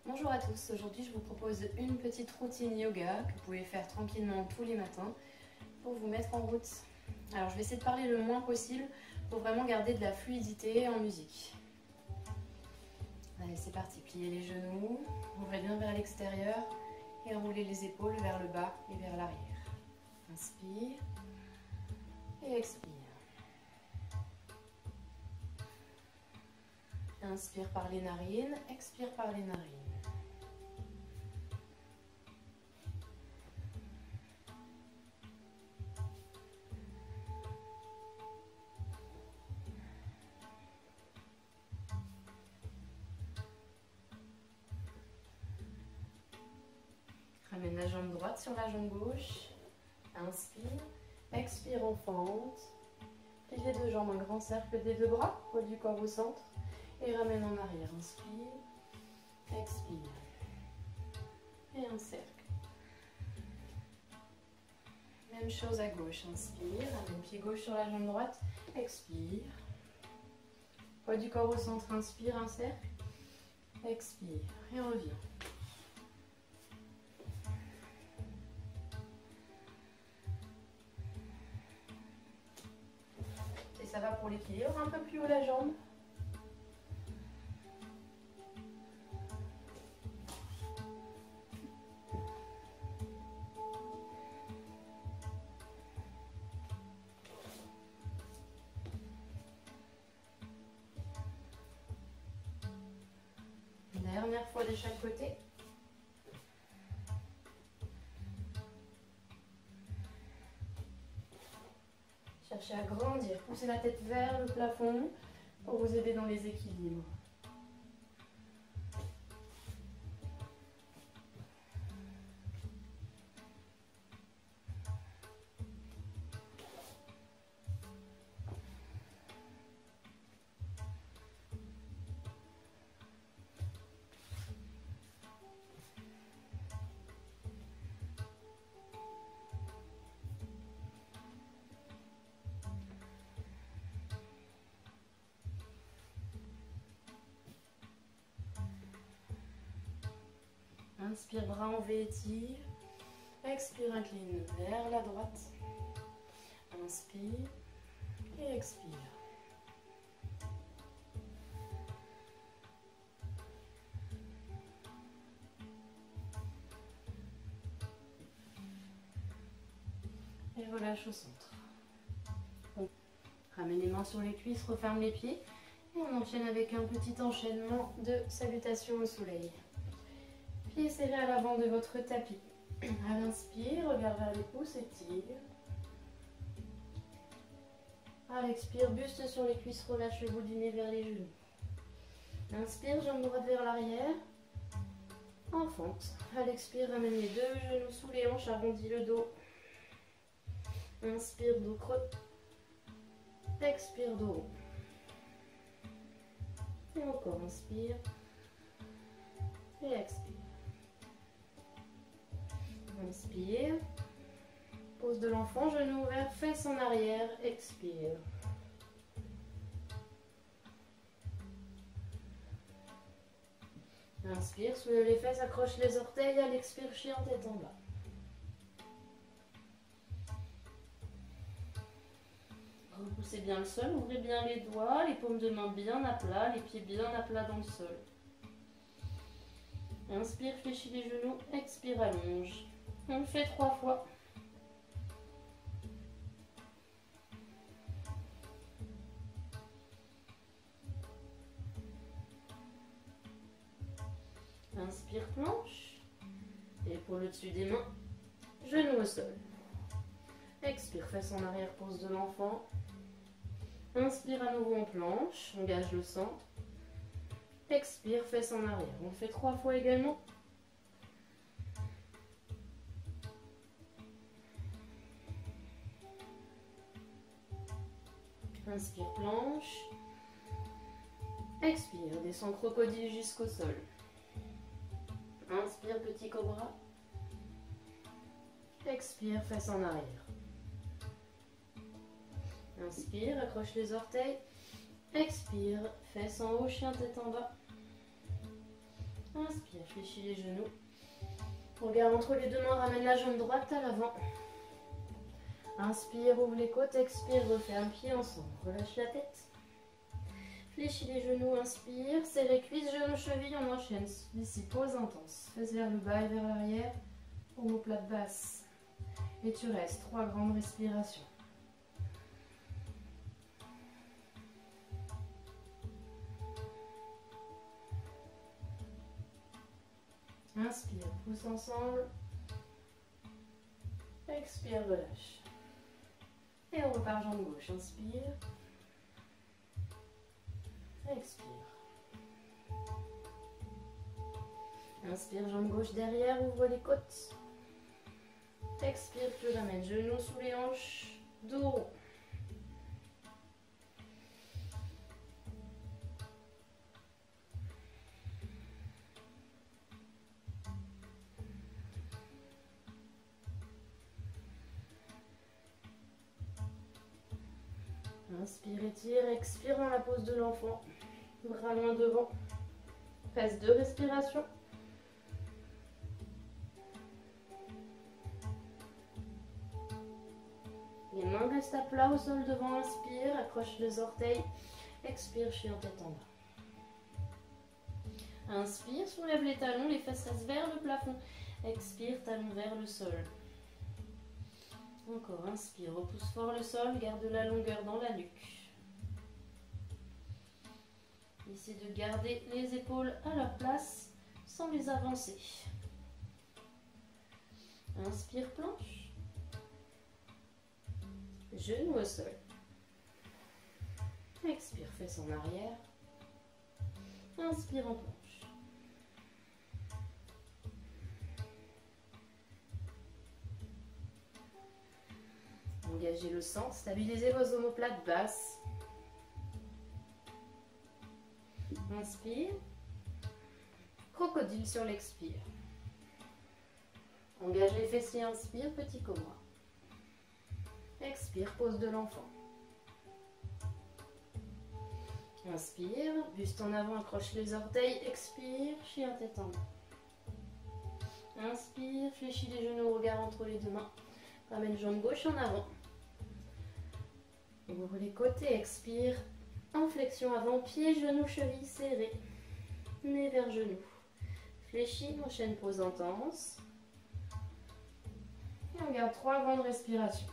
Bonjour à tous, aujourd'hui je vous propose une petite routine yoga que vous pouvez faire tranquillement tous les matins pour vous mettre en route. Alors je vais essayer de parler le moins possible pour vraiment garder de la fluidité en musique. Allez, c'est parti, pliez les genoux, ouvrez bien vers l'extérieur et roulez les épaules vers le bas et vers l'arrière. Inspire et expire. Inspire par les narines, expire par les narines. Ramène la jambe droite sur la jambe gauche. Inspire, expire en fente. Plie les deux jambes, un grand cercle des deux bras, poids du corps au centre. Et ramène en arrière. Inspire, expire. Et un cercle. Même chose à gauche. Inspire, ramène pied gauche sur la jambe droite. Expire. Poids du corps au centre. Inspire, un cercle. Expire. Et reviens. Et ça va pour l'équilibre. Un peu plus haut la jambe. Dernière fois de chaque côté. Cherchez à grandir, poussez la tête vers le plafond pour vous aider dans les équilibres. Inspire, bras en V, étire. Expire, incline vers la droite. Inspire et expire. Et relâche au centre. Ramène les mains sur les cuisses, referme les pieds. Et on enchaîne avec un petit enchaînement de salutations au soleil. Pieds serrés à l'avant de votre tapis. À l'inspire, regard vers les pouces, étire. À l'expire, buste sur les cuisses, relâche le bout du nez vers les genoux. Inspire, jambe droite vers l'arrière. En fente. À l'expire, ramène les deux genoux sous les hanches, arrondis le dos. Inspire, dos creux. Expire, dos rond. Et encore, inspire. Et expire. Inspire. Pose de l'enfant, genou ouvert, fesses en arrière, expire. Inspire, soulève les fesses, accroche les orteils, à l'expire, chien tête en bas. Repoussez bien le sol, ouvrez bien les doigts, les paumes de main bien à plat, les pieds bien à plat dans le sol. Inspire, fléchis les genoux, expire, allonge. On le fait 3 fois. Inspire, planche. Épaule au-dessus des mains. Genoux au sol. Expire, fesses en arrière, pose de l'enfant. Inspire à nouveau en planche. Engage le centre. Expire, fesses en arrière. On le fait 3 fois également. Inspire, planche. Expire, descend crocodile jusqu'au sol. Inspire, petit cobra. Expire, fesses en arrière. Inspire, accroche les orteils. Expire, fesses en haut, chien tête en bas. Inspire, fléchis les genoux. Regard entre les deux mains, ramène la jambe droite à l'avant. Inspire, ouvre les côtes, expire, referme pied ensemble. Relâche la tête. Fléchis les genoux, inspire, serrez cuisses, genoux, chevilles, on enchaîne. Ici, pause intense. Fesses vers le bas et vers l'arrière. Omoplate basse. Et tu restes 3 grandes respirations. Inspire, pousse ensemble. Expire, relâche. Et on repart jambe gauche. Inspire. Expire. Inspire, jambe gauche derrière, ouvre les côtes. Expire, tu ramènes genoux sous les hanches, dos rond. Inspire, étire, expire dans la pose de l'enfant. Bras loin devant. Reste 2 respirations. Les mains restent à plat au sol devant. Inspire, accroche les orteils. Expire, chien tête en bas. Inspire, soulève les talons, les fesses restent vers le plafond. Expire, talons vers le sol. Encore, inspire, repousse fort le sol, garde la longueur dans la nuque. Essaie de garder les épaules à leur place sans les avancer. Inspire, planche. Genoux au sol. Expire, fesses en arrière. Inspire en planche. Engagez le centre, stabilisez vos omoplates basses. Inspire. Crocodile sur l'expire. Engage les fessiers, inspire, petit cobra. Expire, pose de l'enfant. Inspire, buste en avant, accroche les orteils. Expire, chien tête en bas. Inspire, fléchis les genoux, regard entre les deux mains. Ramène jambe gauche en avant. Ouvre les côtés, expire. En flexion avant, pieds, genoux, chevilles serrés. Nez vers genoux. Fléchis, enchaîne pause intense. Et on garde 3 grandes respirations.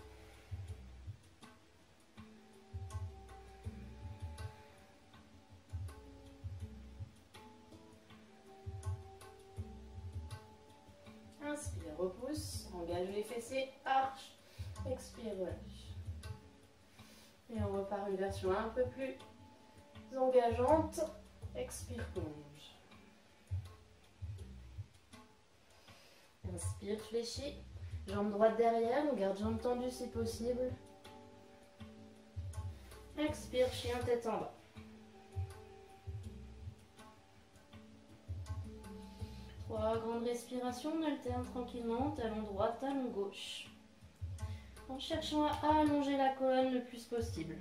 Inspire, repousse, engage les fessiers, arche, expire, relâche. Et on repart une version un peu plus engageante. Expire, plonge. Inspire, fléchis. Jambe droite derrière, on garde jambe tendue si possible. Expire, chien tête en bas. Trois grandes respirations, on alterne tranquillement, talon droit, talon gauche. En cherchant à allonger la colonne le plus possible.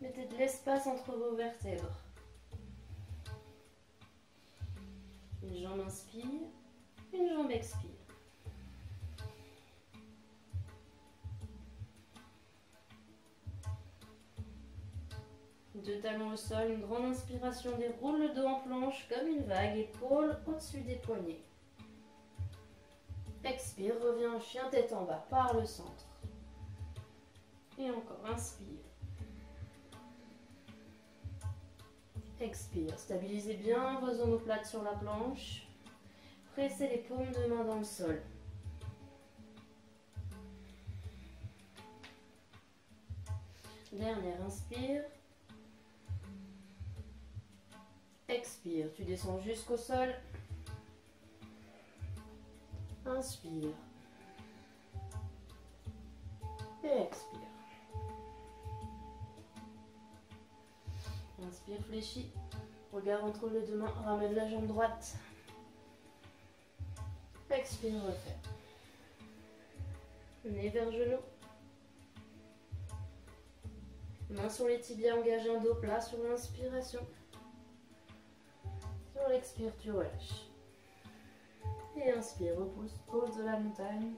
Mettez de l'espace entre vos vertèbres. Une jambe inspire, une jambe expire. Deux talons au sol, une grande inspiration, déroule le dos en planche comme une vague, épaules au-dessus des poignets. Expire, reviens en chien tête en bas, par le centre. Et encore, inspire. Expire, stabilisez bien vos omoplates sur la planche. Pressez les paumes de main dans le sol. Dernière, inspire. Expire, tu descends jusqu'au sol. Inspire. Et expire. Inspire, fléchis. Regard entre les deux mains, ramène la jambe droite. Expire, refais. Nez vers genou. Main sur les tibias, engage un dos plat sur l'inspiration. Sur l'expire, tu relâches. Et inspire, repousse, pose de la montagne.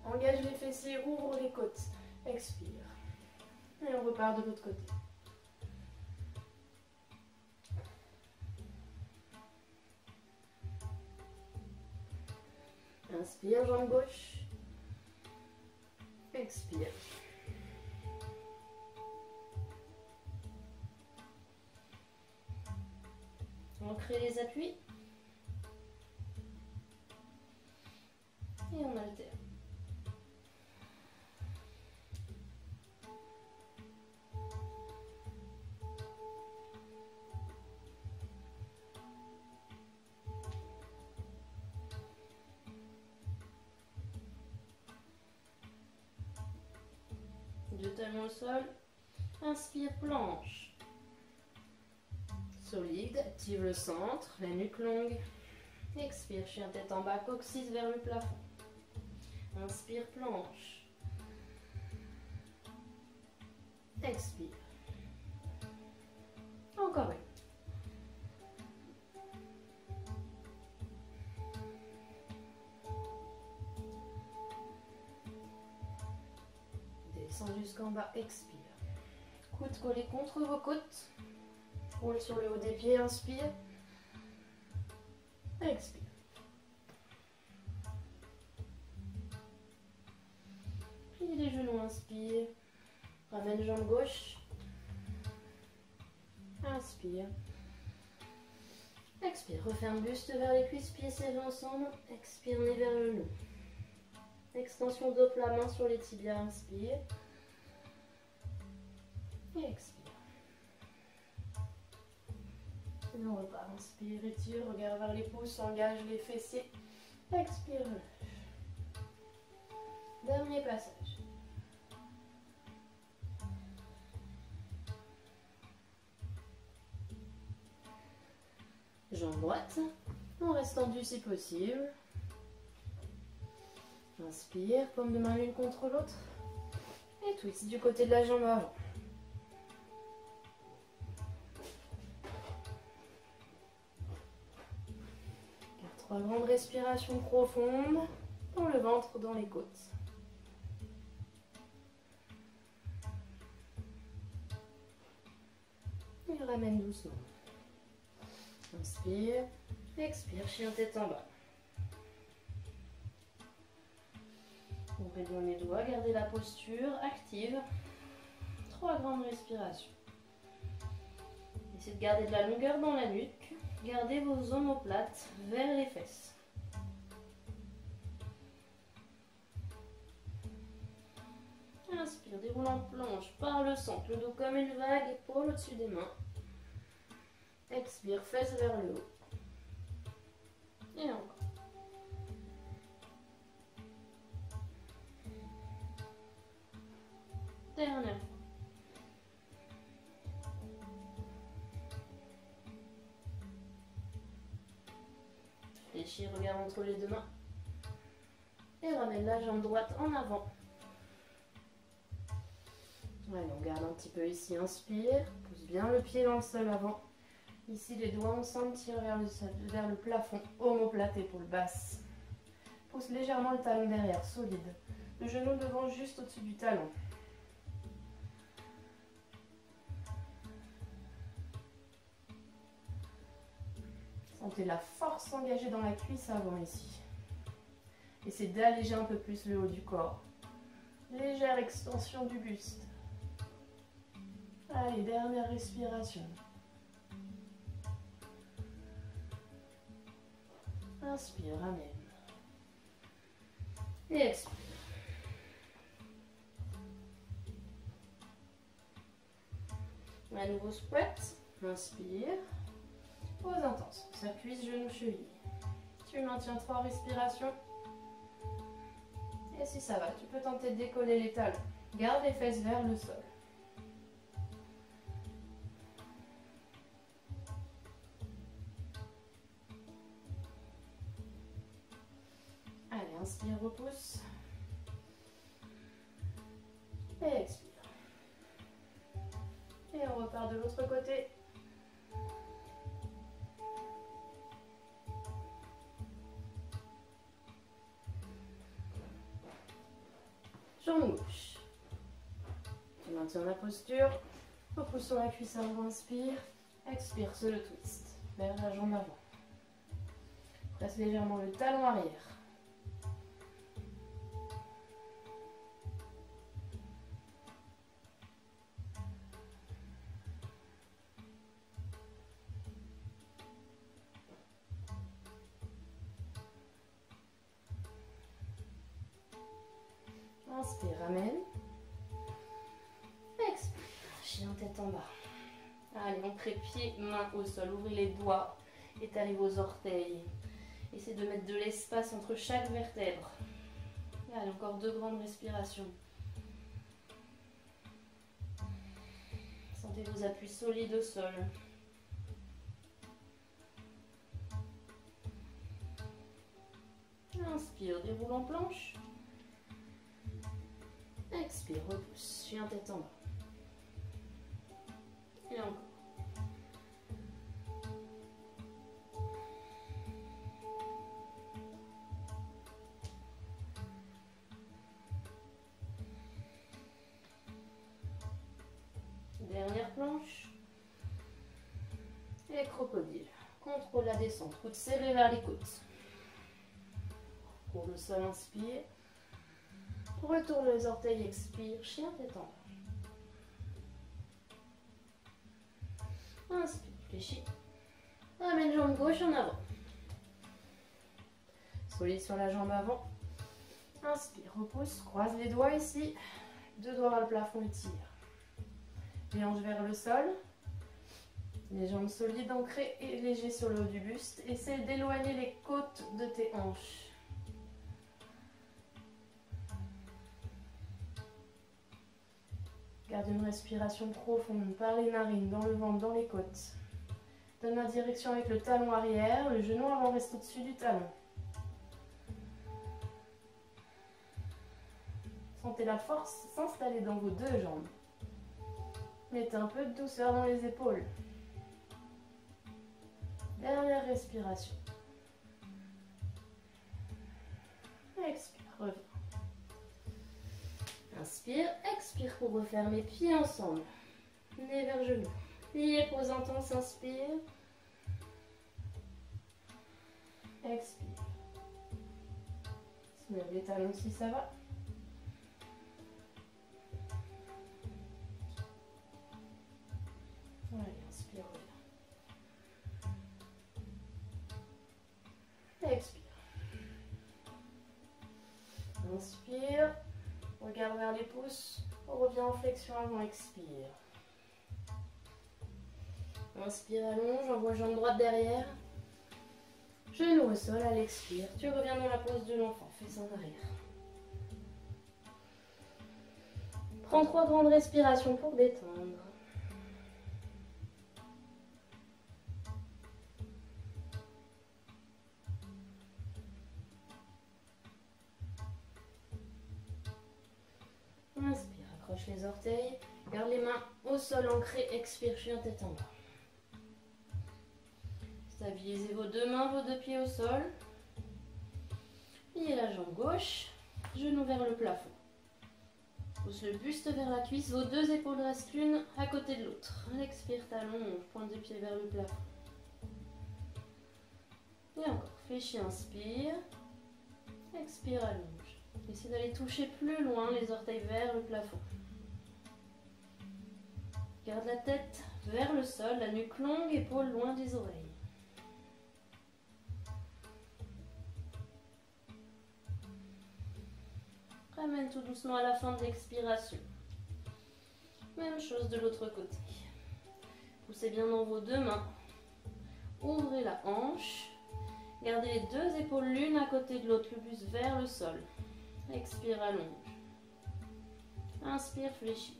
Engage les fessiers, ouvre les côtes. Expire. Et on repart de l'autre côté. Inspire, jambe gauche. Expire. On crée les appuis. Et on alterne. Deux talons au sol. Inspire, planche. Solide, active le centre, la nuque longue. Expire, chien tête en bas, coccyx vers le plafond. Inspire, planche. Expire. Encore une. Descends jusqu'en bas, expire. Coudes collés contre vos côtes. Roule sur le haut des pieds, inspire. Expire. Plie les genoux, inspire. Ramène jambe gauche. Inspire. Expire. Referme buste vers les cuisses, pieds serrés ensemble. Expire, nez vers le genou. Extension dos, la main sur les tibias, inspire. Et expire. Et on repart. Inspire, étire, regarde vers les pouces, engage les fessiers. Expire, relâche. Dernier passage. Jambe droite. On reste tendu si possible. Inspire, paume de main l'une contre l'autre. Et twist du côté de la jambe avant. Garde 3 grandes respirations profondes. Dans le ventre, dans les côtes. Et ramène doucement. Inspire, expire, chien tête en bas. Ouvrez bien les doigts, gardez la posture active. 3 grandes respirations. Essayez de garder de la longueur dans la nuque. Gardez vos omoplates vers les fesses. Inspire, déroule en planche par le centre, le dos comme une vague, épaule au-dessus des mains. Expire, fesses vers le haut. Et encore. Dernière fois. Fléchis, regarde entre les deux mains. Et ramène la jambe droite en avant. Allez, on garde un petit peu ici, inspire. Pousse bien le pied dans le sol avant. Ici, les doigts ensemble tirent vers le plafond. Omoplate, épaule basse. Pousse légèrement le talon derrière, solide. Le genou devant juste au-dessus du talon. Sentez la force engagée dans la cuisse avant ici. Essayez d'alléger un peu plus le haut du corps. Légère extension du buste. Allez, dernière respiration. Inspire, ramène. Et expire. À nouveau spread. Inspire. Pause intense. Ça cuisse, genou, cheville. Tu maintiens 3 respirations. Et si ça va, tu peux tenter de décoller les talons. Garde les fesses vers le sol. Allez, inspire, repousse. Et expire. Et on repart de l'autre côté. maintient la posture. Repose sur la cuisse avant, inspire. Expire, se le twist vers la jambe avant. Presse légèrement le talon arrière. Inspire, ramène. Expire, chien tête en bas. Allez, entrez pieds, mains au sol. Ouvrez les doigts, étalez vos orteils. Essayez de mettre de l'espace entre chaque vertèbre. Allez, encore 2 grandes respirations. Sentez vos appuis solides au sol. Inspire, déroule en planche. Expire, repousse, chien tête en bas. Et encore. Dernière planche. Et crocodile. Contrôle la descente. Coudes serrés vers les côtes. Pour le sol, inspire. Retourne les orteils, expire. Chien tête en bas. Inspire, fléchis. Ramène jambe gauche en avant. Solide sur la jambe avant. Inspire, repousse. Croise les doigts ici. 2 doigts vers le plafond, étire. Les hanches vers le sol. Les jambes solides, ancrées et légers sur le haut du buste. Essaye d'éloigner les côtes de tes hanches. Garde une respiration profonde par les narines, dans le ventre, dans les côtes. Donne la direction avec le talon arrière. Le genou avant reste au-dessus du talon. Sentez la force s'installer dans vos 2 jambes. Mettez un peu de douceur dans les épaules. Dernière respiration. Expire, reviens. Inspire, expire pour refaire les pieds ensemble. Nez vers genou. Pliez, pose intense, inspire. Expire. Soulève les talons si ça va. Allez, inspire, reviens. Expire. Inspire. Regarde vers les pouces. On revient en flexion avant, expire. Inspire, allonge, envoie jambe droite derrière. Genou au sol, à l'expire. Tu reviens dans la pose de l'enfant, fais en arrière. Prends 3 grandes respirations pour détendre. Inspire, accroche les orteils, garde les mains au sol ancrées, expire, chien tête en bas. Stabilisez vos 2 mains, vos 2 pieds au sol. Pliez la jambe gauche, genou vers le plafond. Pousse le buste vers la cuisse, vos 2 épaules restent l'une à côté de l'autre. Expire, talon, pointe de pied vers le plafond. Et encore, fléchis, inspire. Expire, allonge. Essayez d'aller toucher plus loin les orteils vers le plafond. Garde la tête vers le sol, la nuque longue, épaules loin des oreilles. Ramène tout doucement à la fin de l'expiration. Même chose de l'autre côté. Poussez bien dans vos 2 mains. Ouvrez la hanche. Gardez les 2 épaules l'une à côté de l'autre, le buste vers le sol. Expire, allonge. Inspire, fléchis.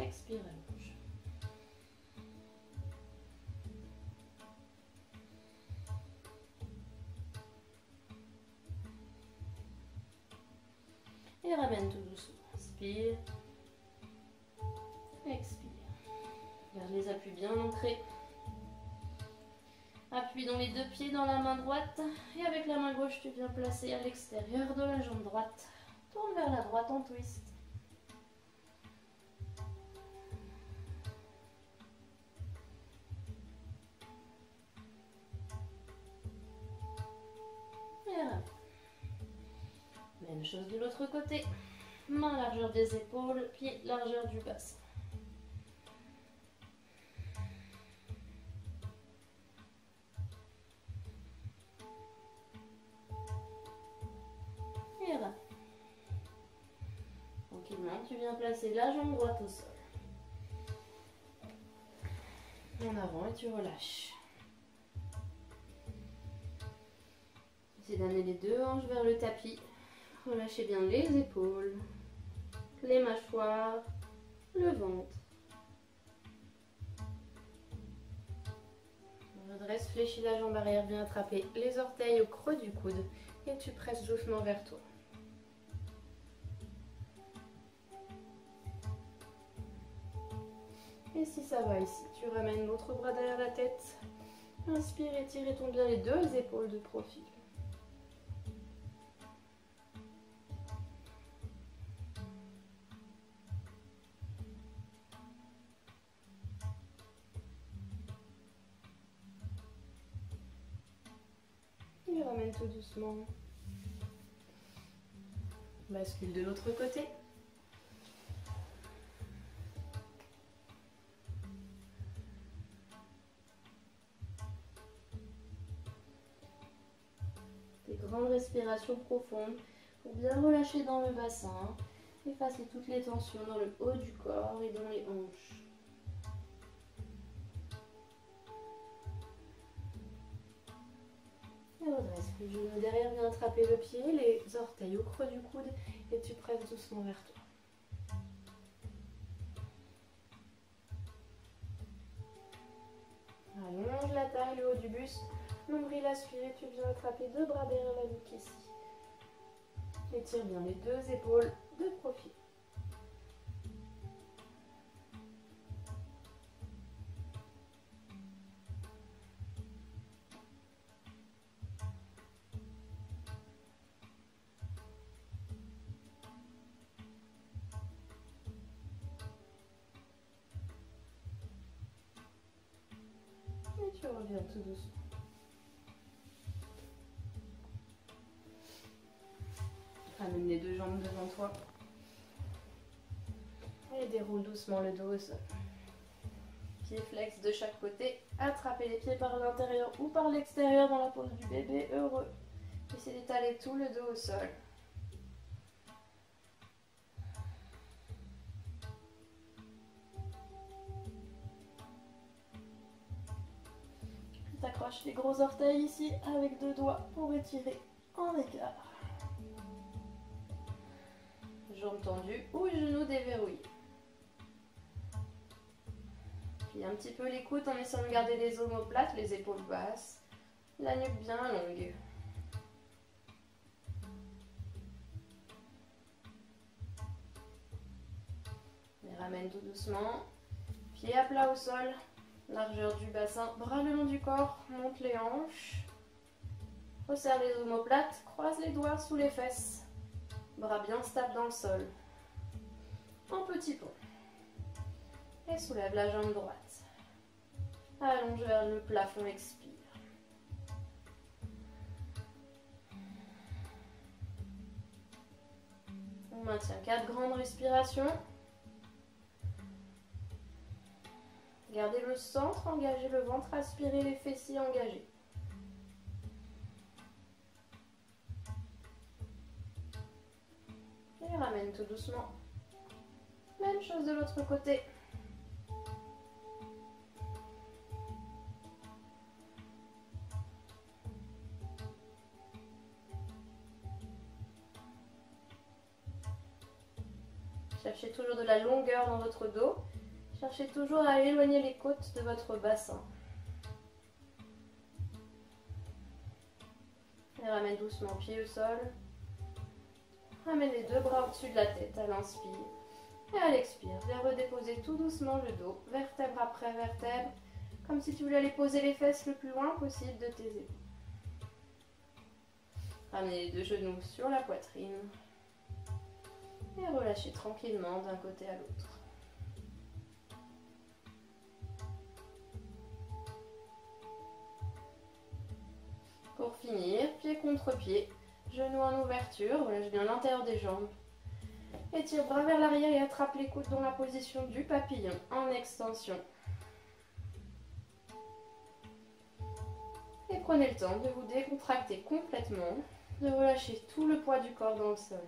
Expire, allonge. Et ramène tout doucement. Inspire. Expire. Garde les appuis bien ancrés. Appuie dans les 2 pieds dans la main droite. Et avec la main gauche, tu viens placer à l'extérieur de la jambe droite. Tourne vers la droite en twist. chose de l'autre côté. Main largeur des épaules, pied largeur du bassin. Et là. Tranquillement, tu viens placer la jambe droite au sol. En avant et tu relâches. Essaye d'amener les deux hanches vers le tapis. Relâchez bien les épaules, les mâchoires, le ventre. Redresse, fléchis la jambe arrière, bien attraper les orteils au creux du coude et tu presses doucement vers toi. Et si ça va ici, tu ramènes l'autre bras derrière la tête. Inspire, étire et tombe bien les deux épaules de profil. Et ramène tout doucement. Bascule de l'autre côté. Des grandes respirations profondes pour bien relâcher dans le bassin. Effacer toutes les tensions dans le haut du corps et dans les hanches. Et redresse le genou derrière, viens attraper le pied, les orteils au creux du coude et tu presses doucement vers toi. Allonge la taille, le haut du buste, nombril aspiré, tu viens attraper deux bras derrière la nuque ici. Étire bien les deux épaules de profil. Et tu reviens tout doucement. Amène les deux jambes devant toi. Et déroule doucement le dos au sol. Pieds flex de chaque côté. Attrapez les pieds par l'intérieur ou par l'extérieur dans la pose du bébé heureux. Essayez d'étaler tout le dos au sol. T'accroches les gros orteils ici avec deux doigts pour étirer en écart. Jambes tendues ou genoux déverrouillés. Puis un petit peu l'écoute en essayant de garder les omoplates, les épaules basses, la nuque bien longue. Et ramène tout doucement. Pieds à plat au sol, largeur du bassin, bras le long du corps, monte les hanches. Resserre les omoplates, croise les doigts sous les fesses. Bras bien stables dans le sol. En petit pont. Et soulève la jambe droite. Allonge vers le plafond, expire. On maintient 4 grandes respirations. Gardez le centre engagé, le ventre aspiré, les fessiers engagés. Et ramène tout doucement. Même chose de l'autre côté. Cherchez toujours de la longueur dans votre dos. Cherchez toujours à éloigner les côtes de votre bassin. Et ramène doucement pied au sol. Ramène les deux bras au-dessus de la tête à l'inspire. Et à l'expire, viens redéposer tout doucement le dos, vertèbre après vertèbre, comme si tu voulais aller poser les fesses le plus loin possible de tes épaules. Ramenez les deux genoux sur la poitrine. Et relâchez tranquillement d'un côté à l'autre. Pour finir, pied contre pied, Genoux en ouverture, relâche bien l'intérieur des jambes. Étire bras vers l'arrière et attrape les coudes dans la position du papillon en extension. Et prenez le temps de vous décontracter complètement, de relâcher tout le poids du corps dans le sol.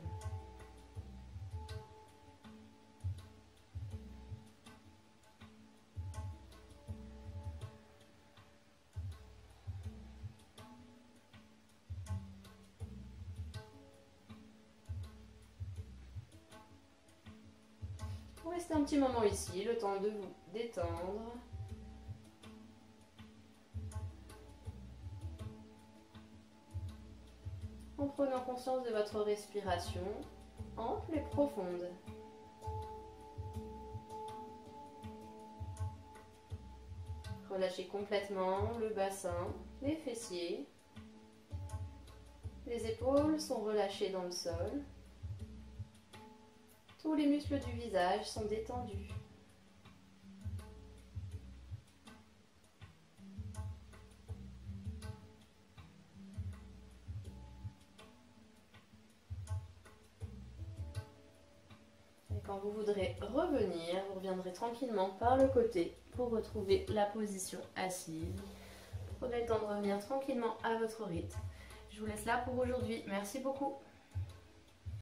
Vous restez un petit moment ici, le temps de vous détendre. En prenant conscience de votre respiration ample et profonde. Relâchez complètement le bassin, les fessiers. Les épaules sont relâchées dans le sol. Tous les muscles du visage sont détendus. Et quand vous voudrez revenir, vous reviendrez tranquillement par le côté pour retrouver la position assise. Prenez le temps de revenir tranquillement à votre rythme. Je vous laisse là pour aujourd'hui. Merci beaucoup.